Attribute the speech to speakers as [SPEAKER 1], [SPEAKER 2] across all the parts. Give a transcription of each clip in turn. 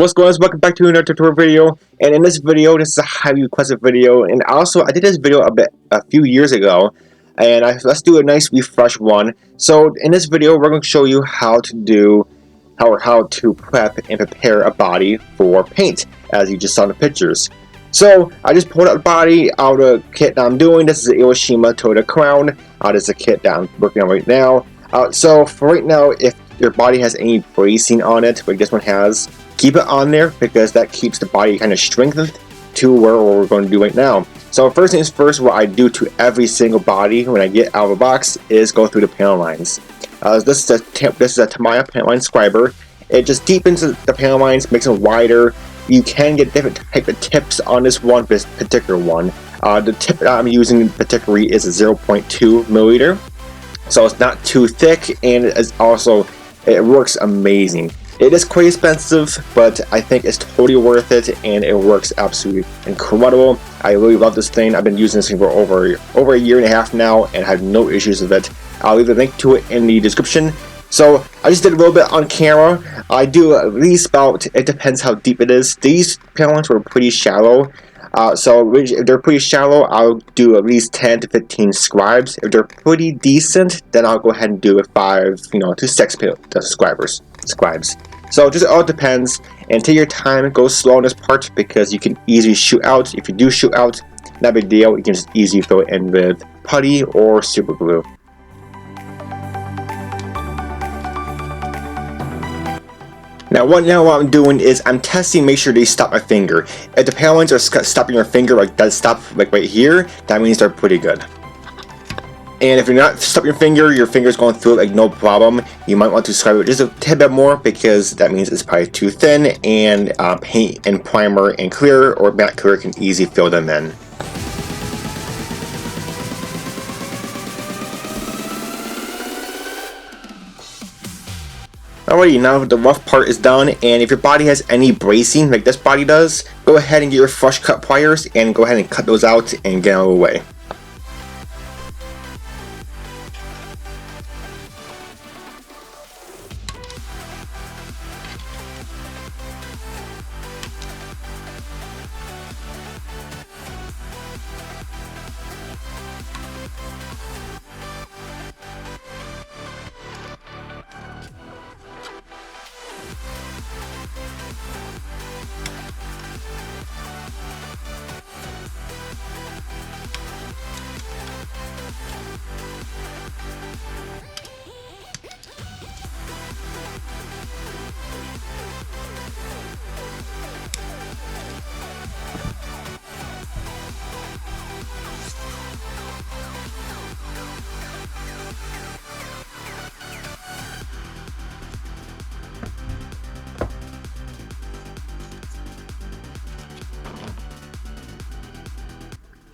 [SPEAKER 1] what's going on? Welcome back to another tutorial video. And in this video, this is a highly requested video. And also, I did this video a few years ago, and let's do a nice refresh one. So in this video, we're going to show you how to prep and prepare a body for paint, as you just saw in the pictures. So I just pulled out the body out of the kit that I'm doing. This is the Iwashima Toyota Crown. This is the kit that I'm working on right now. So for right now, if your body has any bracing on it, like this one has, keep it on there because that keeps the body kind of strengthened to where we're going to do right now. So first things first, what I do to every single body when I get out of the box is go through the panel lines. This is a Tamiya panel line scriber. It just deepens the panel lines, makes them wider. You can get different type of tips on this particular one. The tip that I'm using particularly is a 0.2 millimeter. So it's not too thick, and it works amazing. It is quite expensive, but I think it's totally worth it, and it works absolutely incredible. I really love this thing. I've been using this thing for over a year and a half now, and have no issues with it. I'll leave a link to it in the description. So I just did a little bit on camera. I do at least about, it depends how deep it is. These panel lines were pretty shallow. So if they're pretty shallow, I'll do at least 10 to 15 scribes. If they're pretty decent, then I'll go ahead and do 5, to 6 scribes. So it just all depends, and take your time, go slow on this part because you can easily shoot out. If you do shoot out, not a big deal. You can just easily fill it in with putty or super glue. Now what I'm doing is I'm testing, make sure they stop my finger. If the panel lines are stopping your finger, like that stop like right here, that means they're pretty good. And if you're not stopping your finger's going through it like no problem, you might want to scribe it just a tad bit more because that means it's probably too thin, and paint and primer and clear or matte clear can easily fill them in. Alrighty, now the rough part is done, and if your body has any bracing like this body does, go ahead and get your fresh cut pliers and go ahead and cut those out and get out of the way.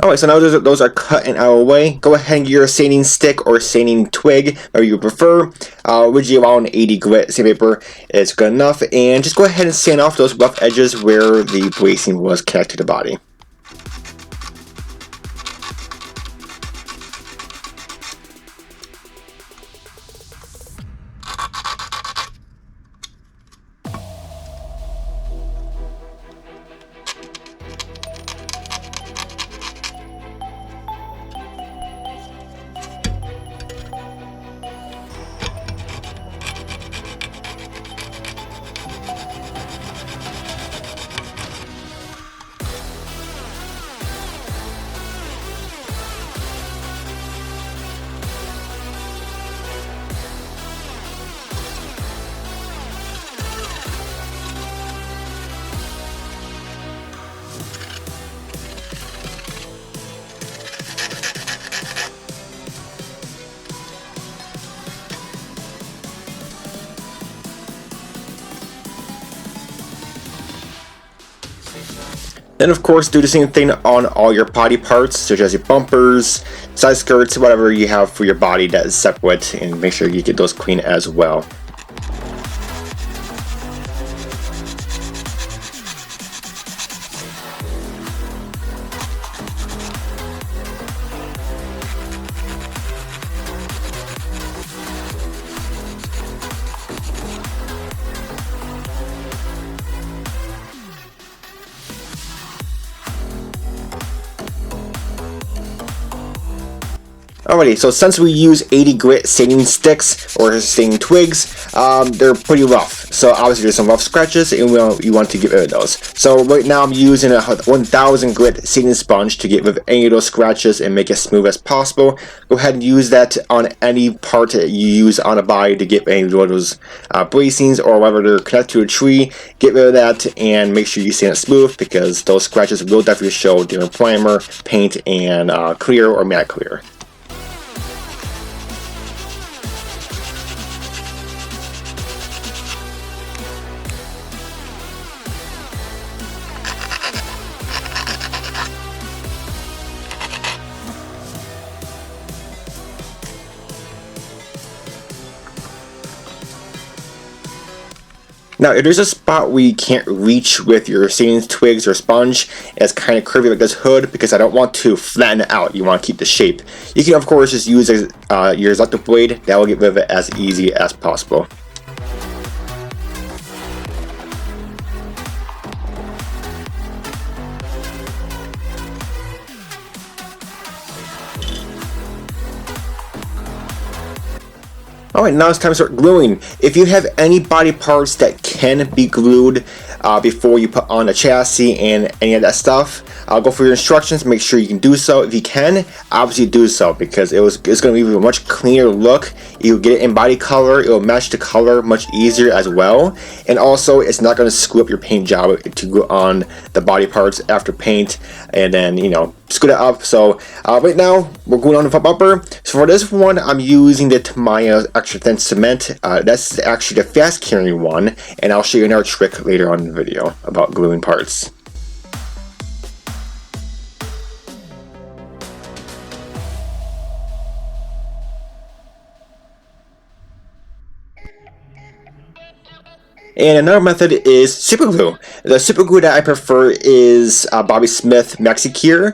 [SPEAKER 1] Alright, so now those are cut and out of the way. Go ahead and get your sanding stick or sanding twig, whatever you prefer. Originally around 80 grit sandpaper is good enough. And just go ahead and sand off those rough edges where the bracing was connected to the body. Then of course do the same thing on all your body parts, such as your bumpers, side skirts, whatever you have for your body that is separate, and make sure you get those clean as well. Alrighty, so since we use 80 grit sanding sticks or sanding twigs, they're pretty rough. So obviously there's some rough scratches and you want to get rid of those. So right now I'm using a 1000 grit sanding sponge to get rid of any of those scratches and make it smooth as possible. Go ahead and use that on any part that you use on a body to get any of those bracings or whether they're connected to a tree. Get rid of that and make sure you sand it smooth because those scratches will definitely show during primer, paint, and clear or matte clear. Now, if there's a spot where you can't reach with your sanding twigs or sponge, and it's kind of curvy like this hood, because I don't want to flatten it out, you want to keep the shape. You can, of course, just use your x-acto blade. That will get rid of it as easy as possible. Alright, now it's time to start gluing. If you have any body parts that can be glued before you put on a chassis and any of that stuff, go for your instructions, make sure you can do so. If you can, obviously do so because it's going to be a much cleaner look. You'll get it in body color, it will match the color much easier as well, and also it's not going to screw up your paint job to go on the body parts after paint and then, you know, screw it up. So right now we're going on the front bumper. So for this one I'm using the Tamiya extra thin cement. That's actually the fast curing one, and I'll show you another trick later on in the video about gluing parts. And another method is super glue. The super glue that I prefer is Bobby Smith Maxi Cure.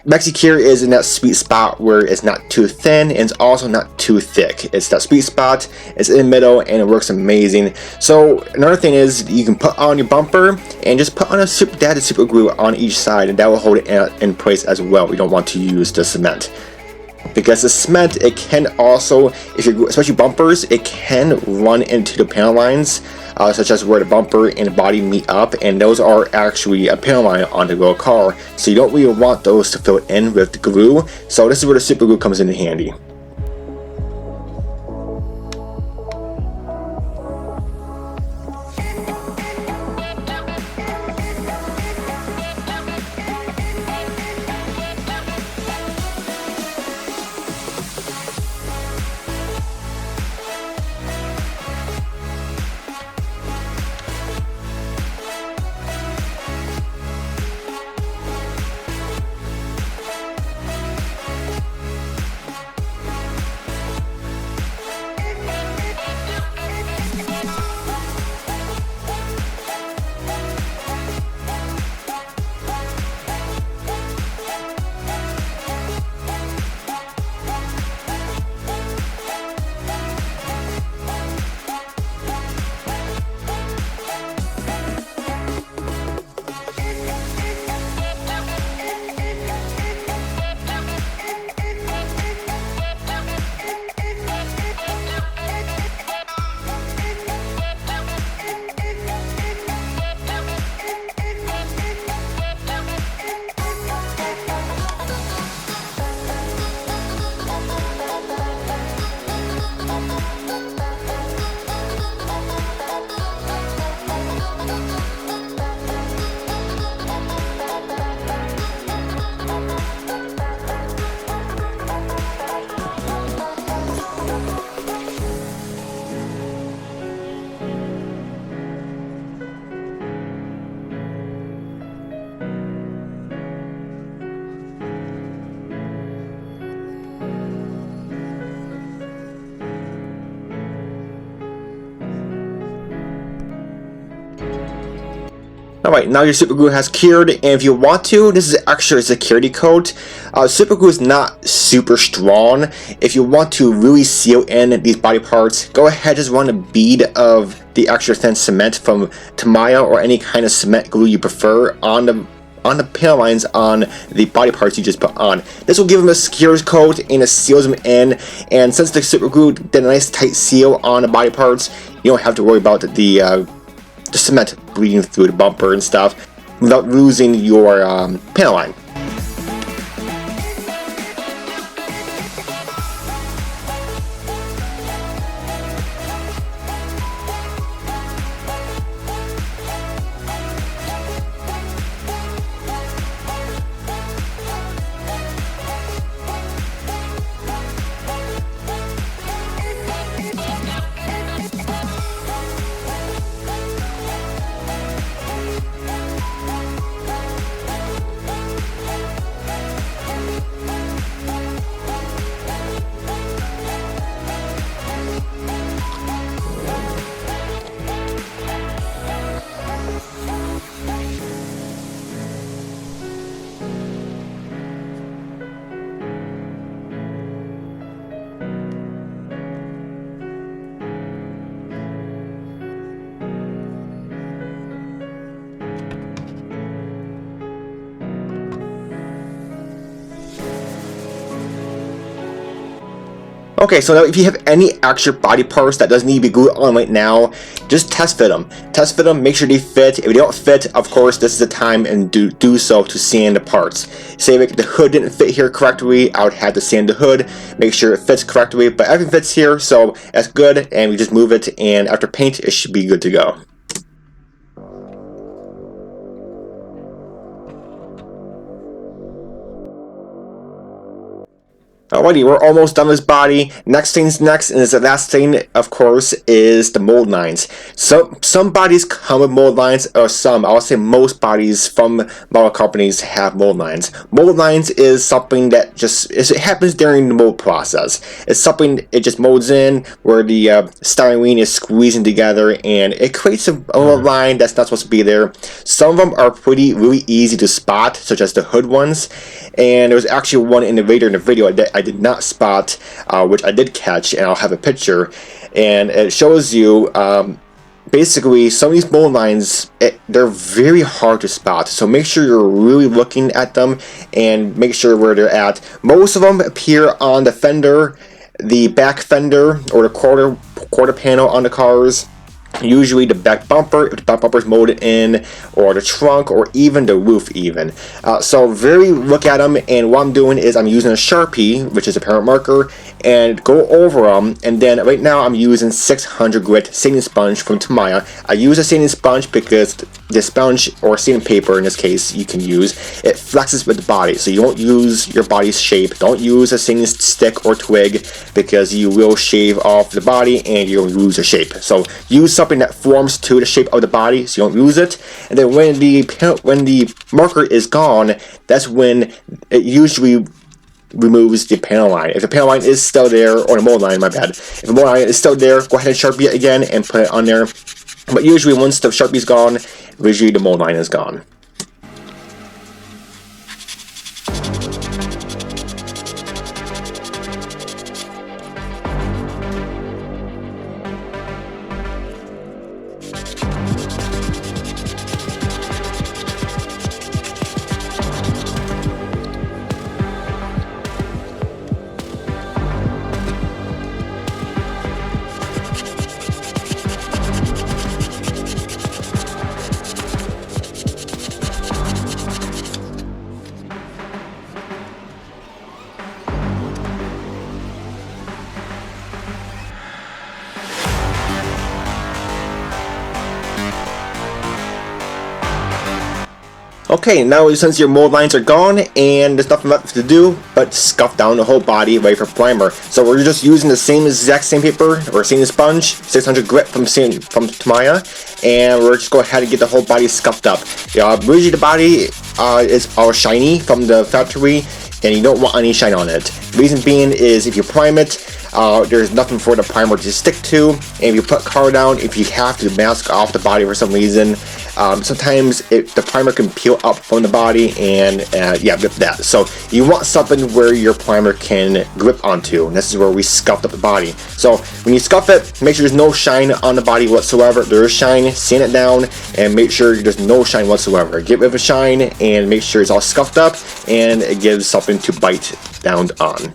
[SPEAKER 1] Maxi Cure is in that sweet spot where it's not too thin and it's also not too thick. It's that sweet spot, it's in the middle, and it works amazing. So another thing is you can put on your bumper and just put on a super glue on each side, and that will hold it in place as well. We don't want to use the cement. Because the cement, it can also, if you're, especially bumpers, it can run into the panel lines, such as where the bumper and the body meet up, and those are actually a panel line on the real car. So you don't really want those to fill in with the glue. So this is where the super glue comes in handy. Alright, now your super glue has cured, and if you want to, this is an extra security coat. Super glue is not super strong. If you want to really seal in these body parts, go ahead, just run a bead of the extra thin cement from Tamiya or any kind of cement glue you prefer on on the panel lines on the body parts you just put on. This will give them a secure coat and it seals them in, and since the super glue did a nice tight seal on the body parts, you don't have to worry about the cement bleeding through the bumper and stuff without losing your panel line. Okay, so now if you have any extra body parts that doesn't need to be glued on right now, just test fit them. Test fit them, make sure they fit. If they don't fit, of course, this is the time and do so to sand the parts. Say if the hood didn't fit here correctly, I would have to sand the hood, make sure it fits correctly, but everything fits here, so that's good, and we just move it, and after paint, it should be good to go. Alrighty, we're almost done with this body. Next, and the last thing, of course, is the mold lines. So some bodies come with mold lines, or some, I'll say most bodies from model companies have mold lines. Mold lines is something that it happens during the mold process. It's something it just molds in where the styrene is squeezing together, and it creates a mold line that's not supposed to be there. Some of them are really easy to spot, such as the hood ones. And there was actually one in the video that I did not spot, which I did catch, and I'll have a picture. And it shows you basically some of these mold lines, they're very hard to spot. So make sure you're really looking at them and make sure where they're at. Most of them appear on the fender, the back fender, or the quarter panel on the cars. Usually the back bumper, if the back bumper is molded in, or the trunk, or even the roof even. So look at them, and what I'm doing is I'm using a Sharpie, which is a parent marker, and go over them. And then right now I'm using 600 grit sanding sponge from Tamiya. I use a sanding sponge because the sponge, or sanding paper in this case, you can use, it flexes with the body, so you won't use your body's shape. Don't use a sanding stick or twig because you will shave off the body and you'll lose your shape. So use something that forms to the shape of the body so you don't lose it. And then when the marker is gone, that's when it usually removes the panel line. If the panel line is still there, or the mold line, my bad. If the mold line is still there, go ahead and Sharpie it again and put it on there. But usually once the Sharpie's gone, usually the mold line is gone. Okay, now since your mold lines are gone and there's nothing left to do but scuff down the whole body ready for primer. So we're just using the exact same paper or same sponge, 600 grit from Tamiya, and we're just going ahead and get the whole body scuffed up. Usually the body is all shiny from the factory, and you don't want any shine on it. Reason being is if you prime it, there's nothing for the primer to stick to, and if you put color down, if you have to mask off the body for some reason, sometimes the primer can peel up from the body and grip that. So you want something where your primer can grip onto, and this is where we scuffed up the body. So when you scuff it, make sure there's no shine on the body whatsoever. If there is shine, sand it down and make sure there's no shine whatsoever. Get rid of the shine and make sure it's all scuffed up and it gives something to bite down on.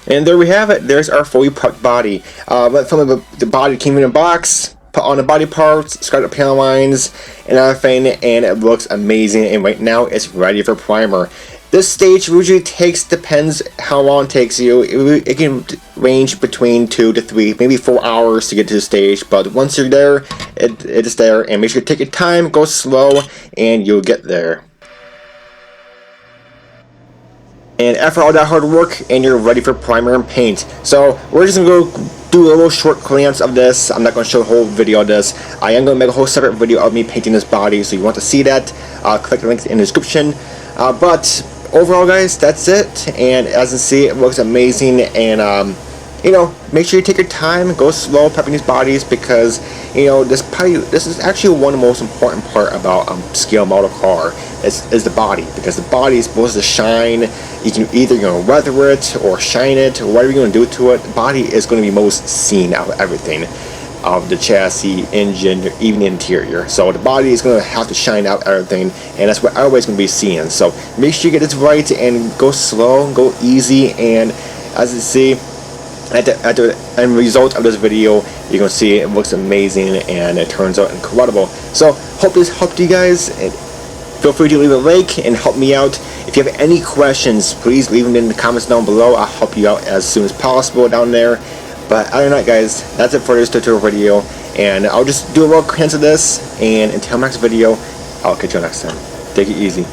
[SPEAKER 1] And there we have it. There's our fully prepped body. But from the body came in a box, put on the body parts, scarred the panel lines, and everything, and it looks amazing. And right now, it's ready for primer. This stage usually depends how long it takes you. It can range between 2 to 3, maybe 4 hours to get to the stage. But once you're there, it's there. And make sure you take your time, go slow, and you'll get there. And after all that hard work, and you're ready for primer and paint. So we're just gonna go do a little short glance of this. I'm not gonna show the whole video of this. I am gonna make a whole separate video of me painting this body, so you want to see that, click the link in the description. But overall, guys, that's it. And as you see, it looks amazing. And you know, make sure you take your time, go slow prepping these bodies, because you know this is actually one of the most important part about scale model car is the body, because the body is supposed to shine. You can either weather it or shine it, or whatever you're gonna do to it. The body is gonna be most seen out of everything, of the chassis, engine, even the interior. So the body is gonna have to shine out everything, and that's what everybody's gonna be seeing. So make sure you get this right and go slow, go easy, and as you see, at the end result of this video, you're gonna see it looks amazing and it turns out incredible. So hope this helped you guys. Feel free to leave a like and help me out. If you have any questions, please leave them in the comments down below. I'll help you out as soon as possible down there. But other than that, guys, that's it for this tutorial video, and I'll just do a little glance of this, and until next video, I'll catch you next time. Take it easy.